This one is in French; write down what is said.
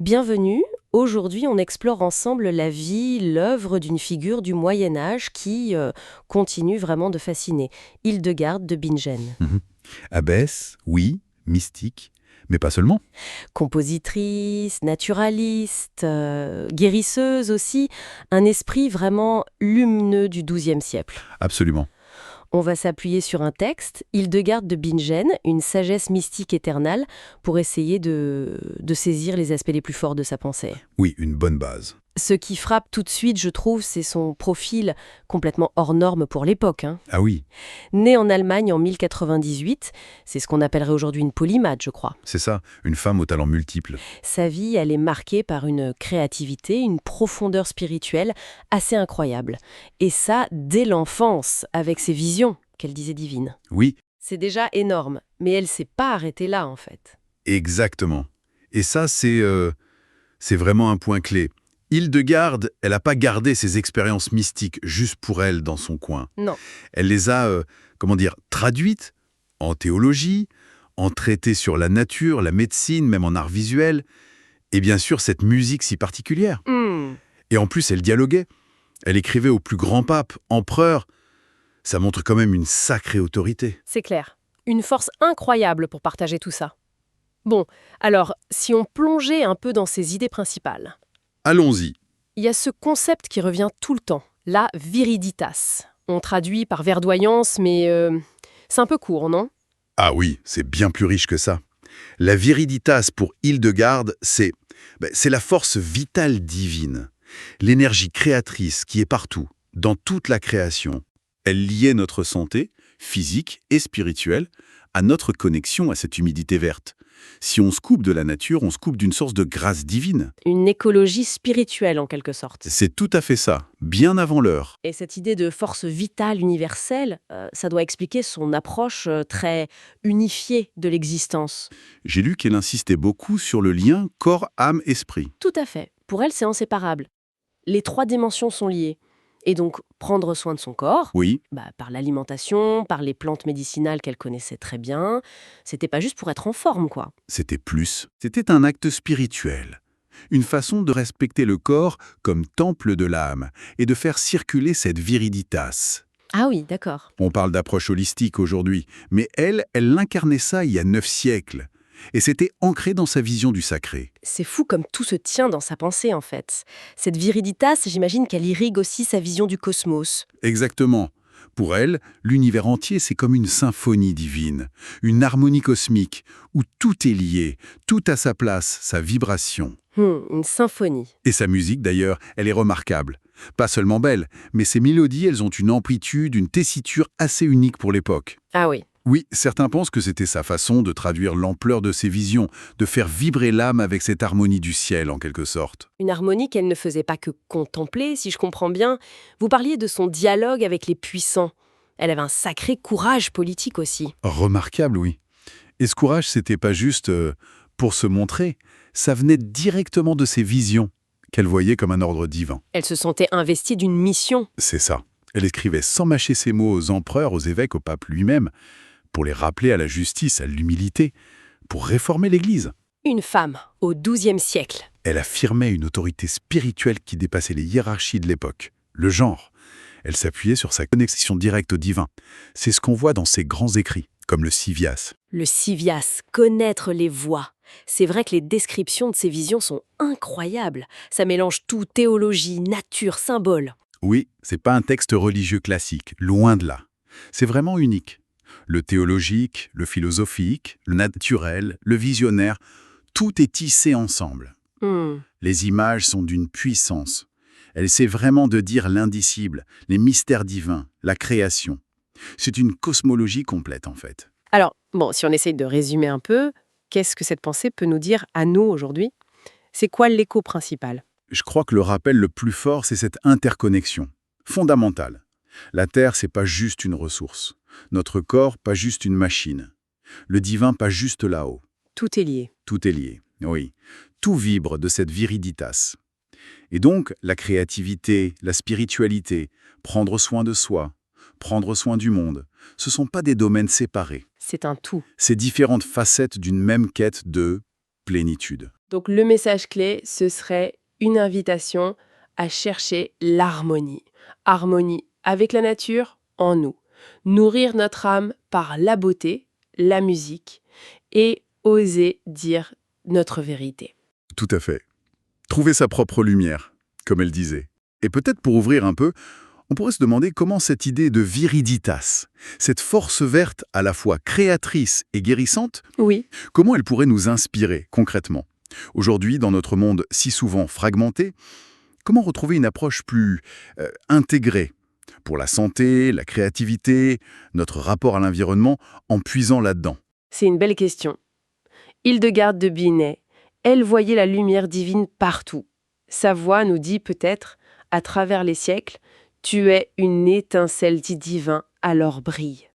Bienvenue. Aujourd'hui, on explore ensemble la vie, l'œuvre d'une figure du Moyen Âge qui continue vraiment de fasciner. Hildegarde de Bingen. Mhm. Abbesse, oui, mystique, mais pas seulement. Compositrice, naturaliste, guérisseuse aussi, un esprit vraiment lumineux du XIIe siècle. Absolument. On va s'appuyer sur un texte, Hildegarde de Bingen, une sagesse mystique éternelle, pour essayer de saisir les aspects les plus forts de sa pensée. Oui, une bonne base. Ce qui frappe tout de suite, je trouve, c'est son profil complètement hors norme pour l'époque. Ah oui, Née en Allemagne en 1098, c'est ce qu'on appellerait aujourd'hui une polymathe, je crois. c'est ça, une femme aux talents multiples. Sa vie, elle est marquée par une créativité, une profondeur spirituelle assez incroyable. Et ça, dès l'enfance, avec ses visions qu'elle disait divines. Oui, C'est déjà énorme, mais elle s'est pas arrêtée là, en fait. exactement. Et ça, c'est vraiment un point clé. Hildegarde, elle n'a pas gardé ses expériences mystiques juste pour elle dans son coin. Non. Elle les a, traduites en théologie, en traités sur la nature, la médecine, même en art visuel, et bien sûr cette musique si particulière. Hmm, Et en plus, elle dialoguait. Elle écrivait aux plus grands papes, empereurs. Ça montre quand même une sacrée autorité. c'est clair. Une force incroyable pour partager tout ça. Bon, alors, si on plongeait un peu dans ses idées principales. Allons-y. Il y a ce concept qui revient tout le temps, la viriditas. On traduit par verdoyance, mais c'est un peu court, non? Ah oui, c'est bien plus riche que ça. La viriditas pour Hildegarde, c'est la force vitale divine, l'énergie créatrice qui est partout, dans toute la création. Elle liait notre santé, physique et spirituelle, à notre connexion à cette humidité verte. Si on se coupe de la nature, on se coupe d'une source de grâce divine. Une écologie spirituelle, en quelque sorte. C'est tout à fait ça, bien avant l'heure. Et cette idée de force vitale universelle, ça doit expliquer son approche très unifiée de l'existence. J'ai lu qu'elle insistait beaucoup sur le lien corps-âme-esprit. Tout à fait. Pour elle, c'est inséparable. Les trois dimensions sont liées. Et donc, prendre soin de son corps, Oui, par l'alimentation, par les plantes médicinales qu'elle connaissait très bien, c'était pas juste pour être en forme, quoi. c'était plus. C'était un acte spirituel. Une façon de respecter le corps comme temple de l'âme et de faire circuler cette viriditas. Ah oui, d'accord. On parle d'approche holistique aujourd'hui, mais elle incarnait ça il y a 9 siècles. Et c'était ancré dans sa vision du sacré. C'est fou comme tout se tient dans sa pensée, en fait. Cette viriditas, j'imagine qu'elle irrigue aussi sa vision du cosmos. Exactement. Pour elle, l'univers entier, c'est comme une symphonie divine, une harmonie cosmique, où tout est lié, tout a sa place, sa vibration. Une symphonie. Et sa musique, d'ailleurs, elle est remarquable. Pas seulement belle, mais ses mélodies, elles ont une amplitude, une tessiture assez unique pour l'époque. Ah oui. Oui, certains pensent que c'était sa façon de traduire l'ampleur de ses visions, de faire vibrer l'âme avec cette harmonie du ciel, en quelque sorte. Une harmonie qu'elle ne faisait pas que contempler, si je comprends bien. Vous parliez de son dialogue avec les puissants. Elle avait un sacré courage politique aussi. Remarquable, oui. Et ce courage, c'était pas juste pour se montrer, ça venait directement de ses visions, qu'elle voyait comme un ordre divin. Elle se sentait investie d'une mission. C'est ça. Elle écrivait sans mâcher ses mots aux empereurs, aux évêques, au pape lui-même, pour les rappeler à la justice, à l'humilité, pour réformer l'Église. Une femme, au XIIe siècle. Elle affirmait une autorité spirituelle qui dépassait les hiérarchies de l'époque, le genre. Elle s'appuyait sur sa connexion directe au divin. C'est ce qu'on voit dans ses grands écrits, comme le Civias. Le Civias, connaître les voix. C'est vrai que les descriptions de ces visions sont incroyables. Ça mélange tout, théologie, nature, symbole. Oui, c'est pas un texte religieux classique, loin de là. C'est vraiment unique. Le théologique, le philosophique, le naturel, le visionnaire, tout est tissé ensemble. Les images sont d'une puissance. Elle essaie vraiment de dire l'indicible, les mystères divins, la création. C'est une cosmologie complète, en fait. Alors, bon, si on essaye de résumer un peu, qu'est-ce que cette pensée peut nous dire à nous aujourd'hui? C'est quoi l'écho principal? Je crois que le rappel le plus fort, c'est cette interconnexion, fondamentale. La Terre, c'est pas juste une ressource. Notre corps, pas juste une machine. Le divin, pas juste là-haut. Tout est lié. Tout est lié, oui. Tout vibre de cette viriditas. Et donc, la créativité, la spiritualité, prendre soin de soi, prendre soin du monde, ce ne sont pas des domaines séparés. C'est un tout. C'est différentes facettes d'une même quête de plénitude. Donc le message clé, ce serait une invitation à chercher l'harmonie. Harmonie avec la nature, en nous. Nourrir notre âme par la beauté, la musique, et oser dire notre vérité. Tout à fait. Trouver sa propre lumière, comme elle disait. Et peut-être pour ouvrir un peu, on pourrait se demander comment cette idée de viriditas, cette force verte à la fois créatrice et guérissante, Oui, comment elle pourrait nous inspirer concrètement. Aujourd'hui, dans notre monde si souvent fragmenté, comment retrouver une approche plus intégrée pour la santé, la créativité, notre rapport à l'environnement, en puisant là-dedans? c'est une belle question. Hildegarde de Bingen, elle voyait la lumière divine partout. Sa voix nous dit peut-être, à travers les siècles, « Tu es une étincelle du divin, alors brille ».